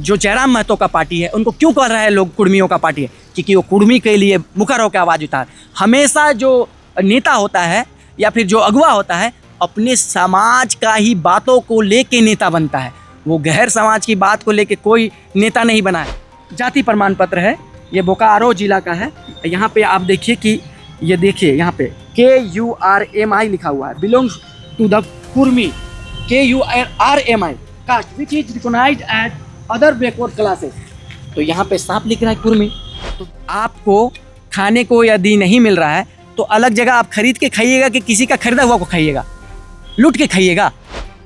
जो जयराम महतो का पार्टी है उनको क्यों कह रहे हैं लोग कुर्मियों का पार्टी है? क्योंकि वो कुर्मी के लिए मुखर होकर आवाज़ उठाए। हमेशा जो नेता होता है या फिर जो अगुवा होता है अपने समाज का ही बातों को लेके नेता बनता है, वो गैर समाज की बात को लेके कोई नेता नहीं बना है। जाति प्रमाण पत्र है, ये बोकारो जिला का है। यहाँ पे आप देखिए कि ये देखिए यहाँ पे KURMI लिखा हुआ है, belongs to the Kurmi KURMI caste which is recognised as other backward classes. तो यहाँ पे साफ लिख रहा है कुर्मी। तो आपको खाने को यदि नहीं मिल रहा है तो अलग जगह आप खरीद के खाइएगा कि किसी का खरीदा हुआ को खाइएगा, लूट के खाइएगा?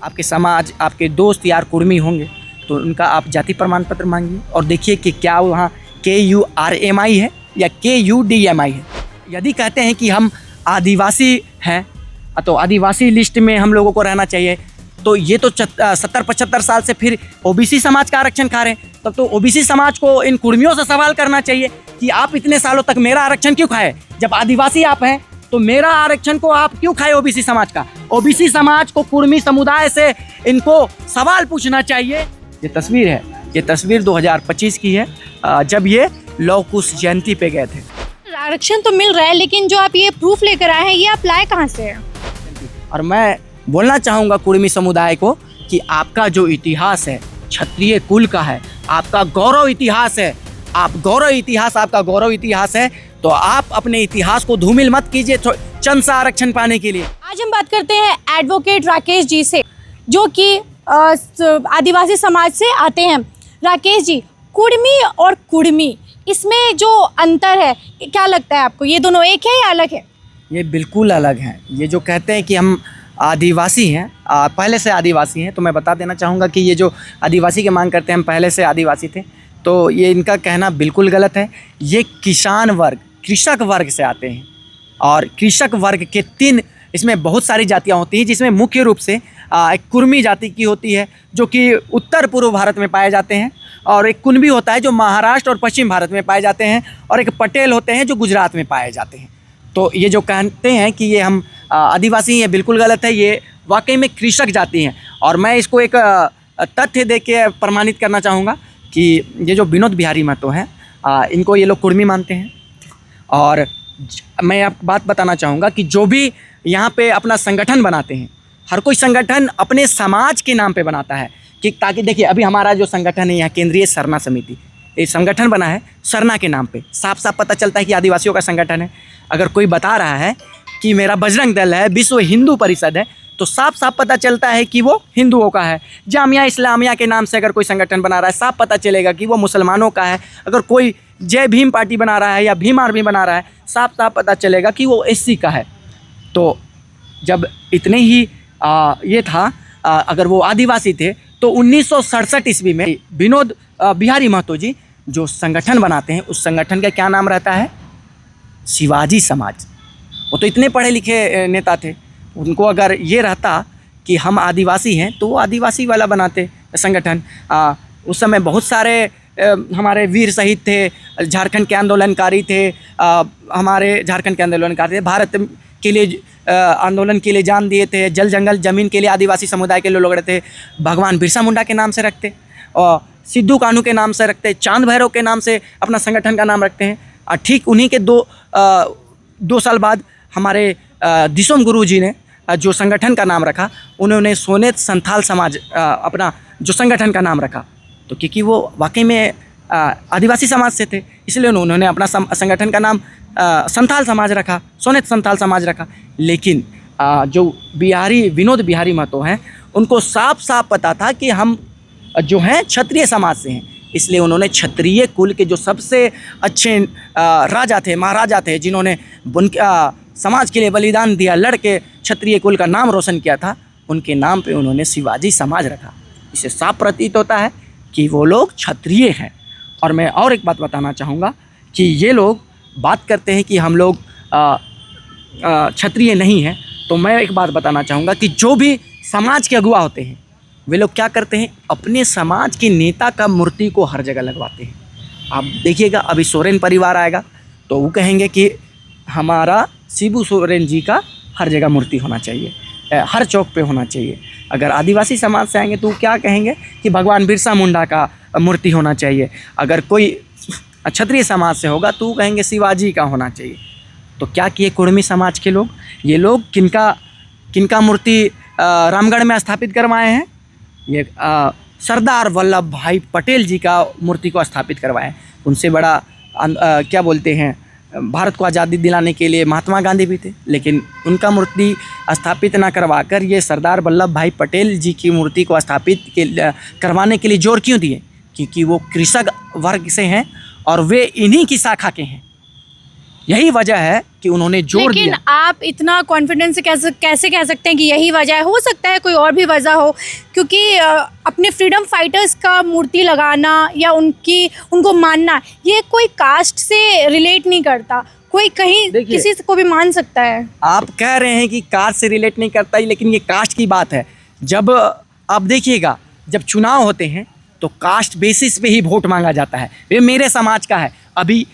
आपके समाज, आपके दोस्त यार कुर्मी होंगे तो उनका आप जाति प्रमाण पत्र मांगिए और देखिए कि क्या वहाँ KURMI है या KUDMI है। यदि कहते हैं कि हम आदिवासी हैं तो आदिवासी लिस्ट में हम लोगों को रहना चाहिए, तो ये तो 70-75 साल से फिर OBC समाज का आरक्षण खा रहे हैं। तब तो OBC समाज को इन कुर्मियों से सवाल करना चाहिए कि आप इतने सालों तक मेरा आरक्षण क्यों खाए? जब आदिवासी आप हैं तो मेरा आरक्षण को आप क्यों खाए OBC समाज का? OBC समाज को कुर्मी समुदाय से इनको सवाल पूछना चाहिए। ये तस्वीर है, ये तस्वीर 2025 की है, जब ये लौह कुश जयंती पे गए थे। आरक्षण तो मिल रहा है, लेकिन जो आप ये प्रूफ लेकर आए हैं ये आप लाए कहाँ से हैं? और मैं बोलना चाहूँगा कुर्मी समुदाय को कि आपका जो इतिहास है क्षत्रिय कुल का है, आपका गौरव इतिहास है, आपका गौरव इतिहास है, तो आप अपने इतिहास को धूमिल मत कीजिए चंद सा आरक्षण पाने के लिए। आज हम बात करते हैं एडवोकेट राकेश जी से, जो कि आदिवासी समाज से आते हैं। राकेश जी, कुर्मी और कुर्मी, इसमें जो अंतर है क्या लगता है आपको? ये दोनों एक है या अलग है? ये बिल्कुल अलग हैं। ये जो कहते हैं कि हम आदिवासी हैं, पहले से आदिवासी हैं, तो मैं बता देना चाहूँगा कि ये जो आदिवासी की मांग करते हैं हम पहले से आदिवासी थे, तो ये इनका कहना बिल्कुल गलत है। ये किसान वर्ग, कृषक वर्ग से आते हैं और कृषक वर्ग के 3 इसमें बहुत सारी जातियाँ होती हैं, जिसमें मुख्य रूप से एक कुर्मी जाति की होती है जो कि उत्तर पूर्व भारत में पाए जाते हैं, और एक कुनबी होता है जो महाराष्ट्र और पश्चिम भारत में पाए जाते हैं, और एक पटेल होते हैं जो गुजरात में पाए जाते हैं। तो ये जो कहते हैं कि ये हम आदिवासी हैं, बिल्कुल गलत है। ये वाकई में कृषक जाति हैं। और मैं इसको एक तथ्य दे के प्रमाणित करना चाहूँगा कि ये जो विनोद बिहारी महतो हैं, इनको ये लोग कुर्मी मानते हैं। और मैं आपको बात बताना चाहूँगा कि जो भी यहाँ पे अपना संगठन बनाते हैं, हर कोई संगठन अपने समाज के नाम पे बनाता है कि ताकि देखिए अभी हमारा जो संगठन है यहाँ केंद्रीय सरना समिति, ये संगठन बना है सरना के नाम पे। साफ साफ पता चलता है कि आदिवासियों का संगठन है। अगर कोई बता रहा है कि मेरा बजरंग दल है, विश्व हिंदू परिषद है, तो साफ साफ पता चलता है कि वो हिंदुओं का है। जामिया इस्लामिया के नाम से अगर कोई संगठन बना रहा है, साफ पता चलेगा कि वो मुसलमानों का है। अगर कोई जय भीम पार्टी बना रहा है या भीम आर्मी बना रहा है, साफ साफ पता चलेगा कि वो SC का है। तो जब इतने ही ये था, अगर वो आदिवासी थे तो 1967 ईस्वी में विनोद बिहारी महतो जी जो संगठन बनाते हैं, उस संगठन का क्या नाम रहता है? शिवाजी समाज। वो तो इतने पढ़े लिखे नेता थे, उनको अगर ये रहता कि हम आदिवासी हैं तो वो आदिवासी वाला बनाते संगठन। उस समय बहुत सारे हमारे वीर शहीद थे, झारखंड के आंदोलनकारी थे, हमारे झारखंड के आंदोलनकारी थे, भारत के लिए आंदोलन के लिए जान दिए थे, जल जंगल ज़मीन के लिए आदिवासी समुदाय के लोग लड़े थे। भगवान बिरसा मुंडा के नाम से रखते, और सिद्धू कान्हू के नाम से रखते, चांद भैरव के नाम से अपना संगठन का नाम रखते हैं। ठीक उन्हीं के 2 साल बाद हमारे दिसोम गुरु जी ने जो संगठन का नाम रखा, उन्होंने सोनेत संथाल समाज अपना जो संगठन का नाम रखा। तो क्योंकि वो वाकई में आदिवासी समाज से थे, इसलिए उन्होंने अपना संगठन का नाम संथाल समाज रखा, सोनेत संथाल समाज रखा। लेकिन जो विनोद बिहारी महतो हैं, उनको साफ साफ पता था कि हम जो हैं क्षत्रिय समाज से हैं, इसलिए उन्होंने क्षत्रिय कुल के जो सबसे अच्छे राजा थे, महाराजा थे, जिन्होंने समाज के लिए बलिदान दिया, लड़ के क्षत्रिय कुल का नाम रोशन किया था, उनके नाम पे उन्होंने शिवाजी समाज रखा। इससे साफ प्रतीत होता है कि वो लोग क्षत्रिय हैं। और मैं और एक बात बताना चाहूँगा कि ये लोग बात करते हैं कि हम लोग क्षत्रिय नहीं हैं, तो मैं एक बात बताना चाहूँगा कि जो भी समाज के अगुवा होते हैं, वे लोग क्या करते हैं? अपने समाज के नेता का मूर्ति को हर जगह लगवाते हैं। आप देखिएगा, अभी सोरेन परिवार आएगा तो वो कहेंगे कि हमारा शिबू सोरेन जी का हर जगह मूर्ति होना चाहिए, हर चौक पे होना चाहिए। अगर आदिवासी समाज से आएंगे तो क्या कहेंगे कि भगवान बिरसा मुंडा का मूर्ति होना चाहिए। अगर कोई क्षत्रिय समाज से होगा तो कहेंगे शिवाजी का होना चाहिए। तो क्या किए कुर्मी समाज के लोग? ये लोग किनका मूर्ति रामगढ़ में स्थापित करवाए हैं? ये सरदार वल्लभ भाई पटेल जी का मूर्ति को स्थापित करवाए हैं। उनसे बड़ा क्या बोलते हैं, भारत को आज़ादी दिलाने के लिए महात्मा गांधी भी थे, लेकिन उनका मूर्ति स्थापित ना करवाकर ये सरदार वल्लभ भाई पटेल जी की मूर्ति को स्थापित करवाने के लिए जोर क्यों दिए? क्योंकि वो कृषक वर्ग से हैं और वे इन्हीं की शाखा के हैं। यही वजह है कि उन्होंने जोर दिया। लेकिन आप इतना कॉन्फिडेंस से कैसे कह सकते हैं कि यही वजह है? हो सकता है कोई और भी वजह हो, क्योंकि अपने फ्रीडम फाइटर्स का मूर्ति लगाना या उनको मानना ये कोई कास्ट से रिलेट नहीं करता। कोई कहीं किसी को भी मान सकता है। आप कह रहे हैं कि कास्ट से रिलेट नहीं करता, लेकिन ये कास्ट की बात है। जब आप देखिएगा, जब चुनाव होते हैं तो कास्ट बेसिस पे ही वोट मांगा जाता है। ये मेरे समाज का है। अभी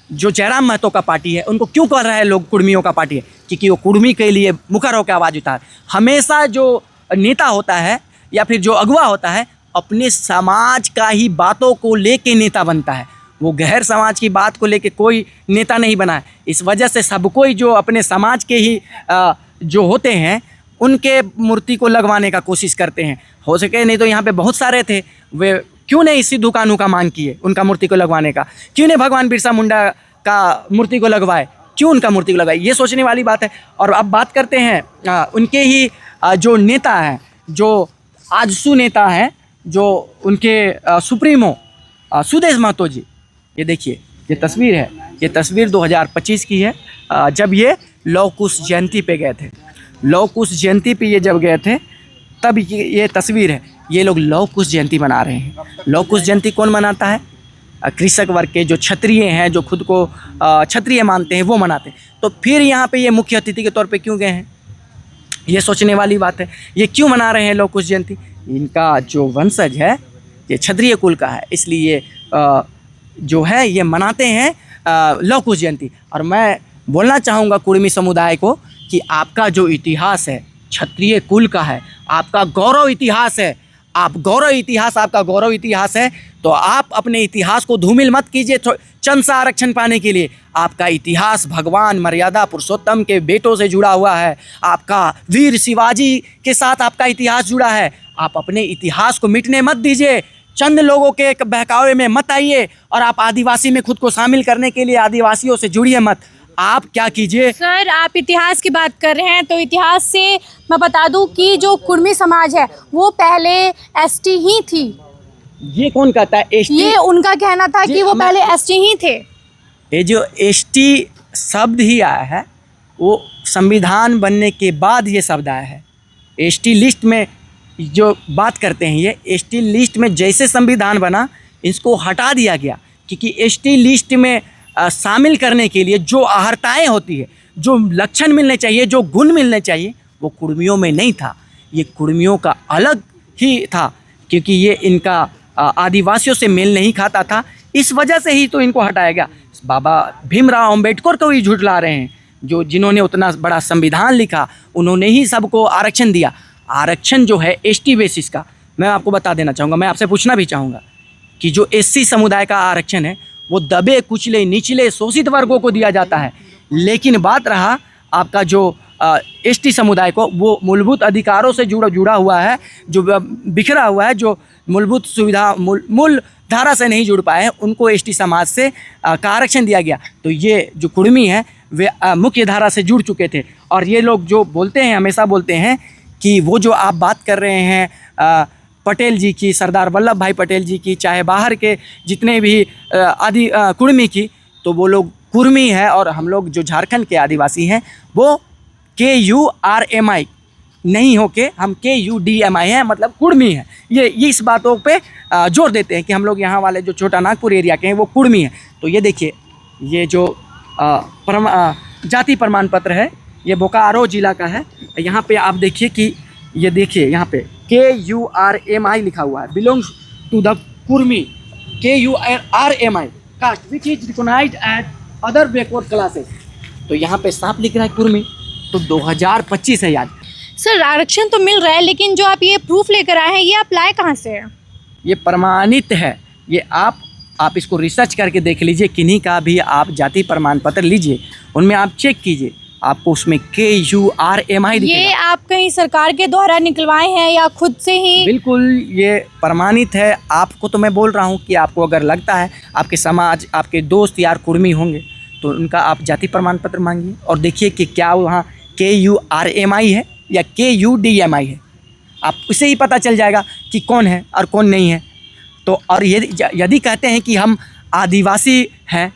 जो जयराम महतो का पार्टी है, उनको क्यों कर रहे हैं लोग कुर्मियों का पार्टी है? क्योंकि वो कुर्मी के लिए मुखर होकर आवाज़ उठाए। हमेशा जो नेता होता है या फिर जो अगुवा होता है, अपने समाज का ही बातों को लेके नेता बनता है। वो गैर समाज की बात को लेके कोई नेता नहीं बना है। इस वजह से सब कोई जो अपने समाज के ही जो होते हैं उनके मूर्ति को लगवाने का कोशिश करते हैं। हो सके नहीं तो यहाँ पे बहुत सारे थे, वे क्यों नहीं सिद्धू कान्हू का मांग किए उनका मूर्ति को लगवाने का? क्यों नहीं भगवान बिरसा मुंडा का मूर्ति को लगवाए? क्यों उनका मूर्ति को लगवाए? ये सोचने वाली बात है। और अब बात करते हैं उनके ही जो नेता हैं, जो आजसू नेता हैं, जो उनके सुप्रीमो सुदेश महतो जी। ये देखिए, ये तस्वीर है। ये तस्वीर 2025 की है, जब ये लौह कुश जयंती पे गए थे। लौह कुश जयंती पे ये जब गए थे तब ये तस्वीर है। ये लोग लौह कुश जयंती मना रहे हैं। लौह कुश जयंती कौन मनाता है? कृषक वर्ग के जो क्षत्रिय हैं, जो खुद को क्षत्रिय मानते हैं, वो मनाते हैं। तो फिर यहाँ पे ये मुख्य अतिथि के तौर पे क्यों गए हैं? ये सोचने वाली बात है। ये क्यों मना रहे हैं लौह कुश जयंती? इनका जो वंशज है ये क्षत्रिय कुल का है, इसलिए जो है ये मनाते हैं लौह कुश जयंती। और मैं बोलना चाहूँगा कुर्मी समुदाय को कि आपका जो इतिहास है क्षत्रिय कुल का है, आपका गौरव इतिहास है। आपका गौरव इतिहास है, तो आप अपने इतिहास को धूमिल मत कीजिए चंद सा आरक्षण पाने के लिए। आपका इतिहास भगवान मर्यादा पुरुषोत्तम के बेटों से जुड़ा हुआ है। आपका वीर शिवाजी के साथ आपका इतिहास जुड़ा है। आप अपने इतिहास को मिटने मत दीजिए। चंद लोगों के बहकावे में मत आइए और आप आदिवासी में खुद को शामिल करने के लिए आदिवासियों से जुड़िए मत। आप क्या कीजिए? सर, आप इतिहास की बात कर रहे हैं तो इतिहास से मैं बता दूं कि जो कुर्मी समाज है वो पहले एसटी ही थी। ये कौन कहता है एसटी? ये उनका कहना था कि वो पहले एसटी ही थे। ये जो एसटी शब्द ही आया है वो संविधान बनने के बाद ये शब्द आया है। एसटी लिस्ट में जो बात करते हैं, ये एसटी लिस्ट में जैसे संविधान बना इसको हटा दिया गया, क्योंकि एसटी लिस्ट में शामिल करने के लिए जो अहर्ताएँ होती है, जो लक्षण मिलने चाहिए, जो गुण मिलने चाहिए, वो कुर्मियों में नहीं था। ये कुर्मियों का अलग ही था, क्योंकि ये इनका आदिवासियों से मेल नहीं खाता था। इस वजह से ही तो इनको हटाया गया। बाबा भीमराव अंबेडकर को ही झुठला रहे हैं, जिन्होंने उतना बड़ा संविधान लिखा, उन्होंने ही सबको आरक्षण दिया। आरक्षण जो है एसटी बेसिस का, मैं आपको बता देना चाहूँगा, मैं आपसे पूछना भी चाहूँगा कि जो एससी समुदाय का आरक्षण है वो दबे कुचले निचले शोषित वर्गों को दिया जाता है। लेकिन बात रहा आपका जो एसटी समुदाय को, वो मूलभूत अधिकारों से जुड़ा हुआ है, जो बिखरा हुआ है, जो मूलभूत सुविधा मूल धारा से नहीं जुड़ पाए हैं, उनको एसटी समाज से का आरक्षण दिया गया। तो ये जो कुर्मी हैं वे मुख्य धारा से जुड़ चुके थे। और ये लोग जो बोलते हैं, हमेशा बोलते हैं कि वो जो आप बात कर रहे हैं पटेल जी की, सरदार वल्लभ भाई पटेल जी की, चाहे बाहर के जितने भी कुर्मी की, तो वो लोग कुर्मी है। और हम लोग जो झारखंड के आदिवासी हैं वो KURMI नहीं हो के हम KUDMI हैं, मतलब कुर्मी है। ये इस बातों पे जोर देते हैं कि हम लोग यहाँ वाले जो छोटा नागपुर एरिया के हैं वो कुर्मी हैं। तो ये देखिए, ये जो जाति प्रमाण पत्र है ये बोकारो जिला का है। यहाँ पे आप देखिए कि ये देखिए यहाँ पे KURMI लिखा हुआ है, belongs to the Kurmi KURMI caste which is recognised at other backward classes. तो यहाँ पे साफ लिख रहा है कुर्मी। तो 2025 है यार। सर, आरक्षण तो मिल रहा है, लेकिन जो आप ये प्रूफ लेकर आए हैं ये आप लाए कहाँ से हैं? ये प्रमाणित है। ये आप इसको रिसर्च करके देख लीजिए, किन्हीं का भी आप जाति प्रमाण पत्र लीजिए, उनमें आप चेक कीजिए, आपको उसमें KURMI दिखेगा। ये आप कहीं सरकार के द्वारा निकलवाए हैं या खुद से ही? बिल्कुल ये प्रमाणित है। आपको तो मैं बोल रहा हूँ कि आपको अगर लगता है आपके समाज, आपके दोस्त यार कुर्मी होंगे, तो उनका आप जाति प्रमाण पत्र मांगिए और देखिए कि क्या वहाँ KURMI है या KUDMI है। आप उसे ही पता चल जाएगा कि कौन है और कौन नहीं है। तो और यदि कहते हैं कि हम आदिवासी हैं,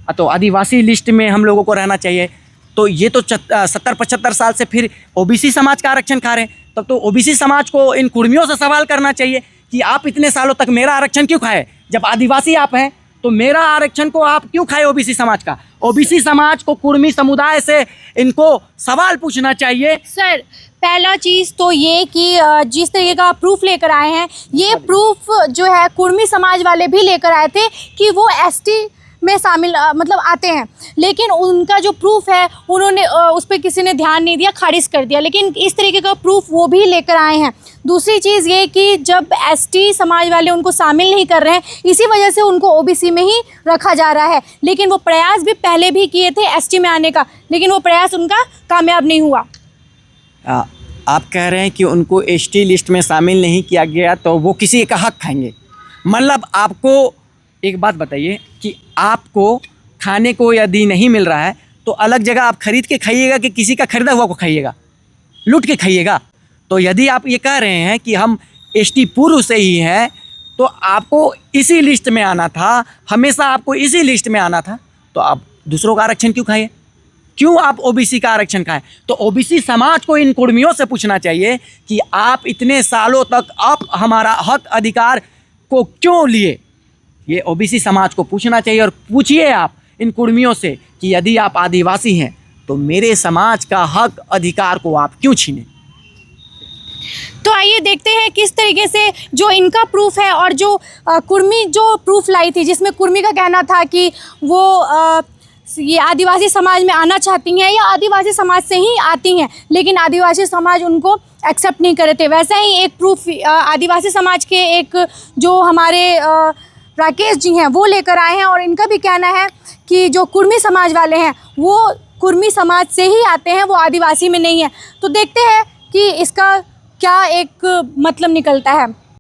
तो आदिवासी लिस्ट में हम लोगों को रहना चाहिए, तो ये तो 70-75 साल से फिर OBC समाज का आरक्षण खा रहे हैं। तब तो OBC समाज को इन कुर्मियों से सवाल करना चाहिए कि आप इतने सालों तक मेरा आरक्षण क्यों खाए? जब आदिवासी आप हैं तो मेरा आरक्षण को आप क्यों खाए OBC समाज का? OBC समाज को कुर्मी समुदाय से इनको सवाल पूछना चाहिए। सर, पहला चीज़ तो ये कि जिस तरीके का प्रूफ लेकर आए हैं, ये प्रूफ जो है कुर्मी समाज वाले भी लेकर आए थे कि वो ST में शामिल मतलब आते हैं, लेकिन उनका जो प्रूफ है उन्होंने उस पर किसी ने ध्यान नहीं दिया, खारिज कर दिया। लेकिन इस तरीके का प्रूफ वो भी लेकर आए हैं। दूसरी चीज़ ये कि जब ST समाज वाले उनको शामिल नहीं कर रहे हैं, इसी वजह से उनको OBC में ही रखा जा रहा है। लेकिन वो प्रयास भी पहले भी किए थे ST में आने का, लेकिन वो प्रयास उनका कामयाब नहीं हुआ। आप कह रहे हैं कि उनको ST लिस्ट में शामिल नहीं किया गया तो वो किसी का हक खाएंगे। मतलब आपको एक बात बताइए कि आपको खाने को यदि नहीं मिल रहा है तो अलग जगह आप खरीद के खाइएगा कि किसी का खरीदा हुआ को खाइएगा, लूट के खाइएगा? तो यदि आप ये कह रहे हैं कि हम ST पूर्व से ही हैं तो आपको इसी लिस्ट में आना था, हमेशा आपको इसी लिस्ट में आना था, तो आप दूसरों का आरक्षण क्यों खाइए? क्यों आप OBC का आरक्षण खाएं? तो OBC समाज को इन कुर्मियों से पूछना चाहिए कि आप इतने सालों तक आप हमारा हक अधिकार को क्यों लिए? ये OBC समाज को पूछना चाहिए। और पूछिए आप इन कुर्मियों से कि यदि आप आदिवासी हैं तो मेरे समाज का हक अधिकार को आप क्यों छीने? तो आइए देखते हैं किस तरीके से जो इनका प्रूफ है और जो कुर्मी जो प्रूफ लाई थी, जिसमें कुर्मी का कहना था कि वो ये आदिवासी समाज में आना चाहती हैं या आदिवासी समाज से ही आती हैं, लेकिन आदिवासी समाज उनको एक्सेप्ट नहीं करे थे। वैसा ही एक प्रूफ आदिवासी समाज के एक जो हमारे राकेश जी हैं वो लेकर आए हैं, और इनका भी कहना है कि जो कुर्मी समाज वाले हैं वो कुर्मी समाज से ही आते हैं, वो आदिवासी में नहीं है। तो देखते हैं कि इसका क्या एक मतलब निकलता है।